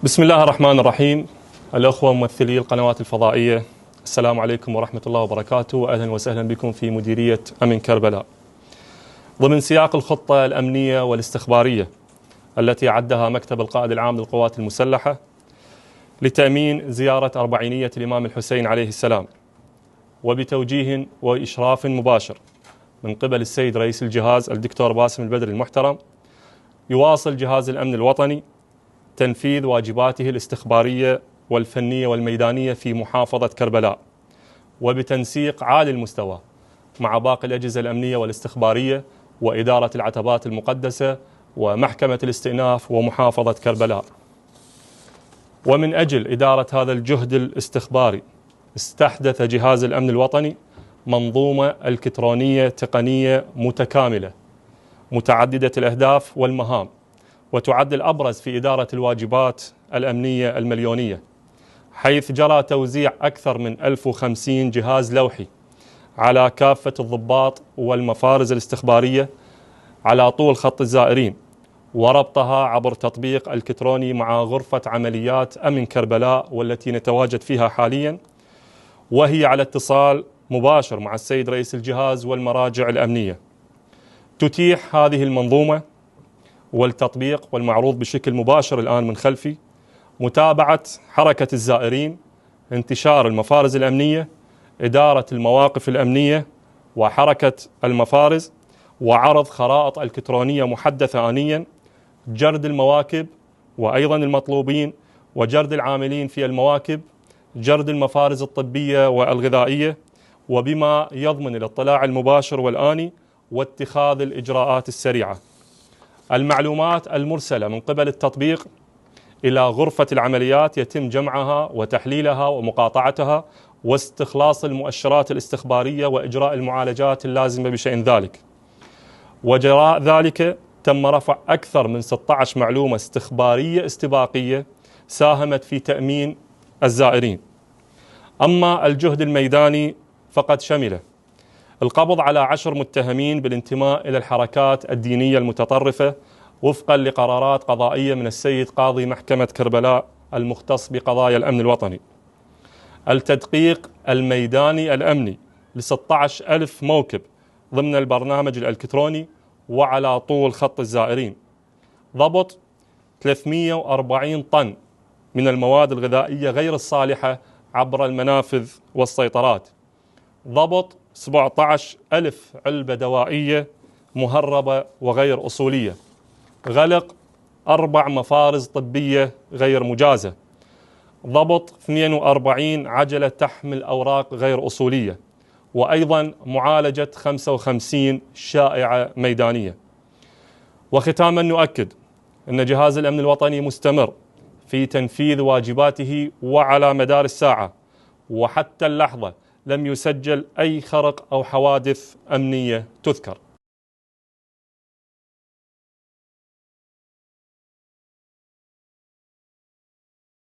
بسم الله الرحمن الرحيم. الأخوة ممثلي القنوات الفضائية، السلام عليكم ورحمة الله وبركاته، وأهلا وسهلا بكم في مديرية أمن كربلاء. ضمن سياق الخطة الأمنية والاستخبارية التي عدها مكتب القائد العام للقوات المسلحة لتأمين زيارة أربعينية الإمام الحسين عليه السلام، وبتوجيه وإشراف مباشر من قبل السيد رئيس الجهاز الدكتور باسم البدري المحترم، يواصل جهاز الأمن الوطني تنفيذ واجباته الاستخبارية والفنية والميدانية في محافظة كربلاء، وبتنسيق عالي المستوى مع باقي الأجهزة الأمنية والاستخبارية وإدارة العتبات المقدسة ومحكمة الاستئناف ومحافظة كربلاء. ومن أجل إدارة هذا الجهد الاستخباري استحدث جهاز الأمن الوطني منظومة إلكترونية تقنية متكاملة متعددة الأهداف والمهام، وتعد الأبرز في إدارة الواجبات الأمنية المليونية، حيث جرى توزيع أكثر من 1050 جهاز لوحي على كافة الضباط والمفارز الاستخبارية على طول خط الزائرين، وربطها عبر تطبيق إلكتروني مع غرفة عمليات أمن كربلاء والتي نتواجد فيها حاليا، وهي على اتصال مباشر مع السيد رئيس الجهاز والمراجع الأمنية. تتيح هذه المنظومة والتطبيق والمعروض بشكل مباشر الآن من خلفي متابعة حركة الزائرين، انتشار المفارز الأمنية، إدارة المواقف الأمنية وحركة المفارز، وعرض خرائط إلكترونية محدثة آنيا، جرد المواكب وأيضا المطلوبين وجرد العاملين في المواكب، جرد المفارز الطبية والغذائية، وبما يضمن الاطلاع المباشر والآني واتخاذ الإجراءات السريعة. المعلومات المرسلة من قبل التطبيق إلى غرفة العمليات يتم جمعها وتحليلها ومقاطعتها واستخلاص المؤشرات الاستخبارية وإجراء المعالجات اللازمة بشأن ذلك. وجراء ذلك تم رفع أكثر من 16 معلومة استخبارية استباقية ساهمت في تأمين الزائرين. أما الجهد الميداني فقد شمل القبض على 10 متهمين بالانتماء إلى الحركات الدينية المتطرفة وفقا لقرارات قضائية من السيد قاضي محكمة كربلاء المختص بقضايا الأمن الوطني. التدقيق الميداني الأمني ل16,000 موكب ضمن البرنامج الإلكتروني وعلى طول خط الزائرين. ضبط 340 طن من المواد الغذائية غير الصالحة عبر المنافذ والسيطرات. ضبط 17,000 علبة دوائية مهربة وغير أصولية. غلق 4 مفارز طبية غير مجازة. ضبط 42 عجلة تحمل أوراق غير أصولية، وأيضا معالجة 55 شائعة ميدانية. وختاما نؤكد أن جهاز الأمن الوطني مستمر في تنفيذ واجباته، وعلى مدار الساعة وحتى اللحظة لم يسجل أي خرق أو حوادث أمنية تذكر.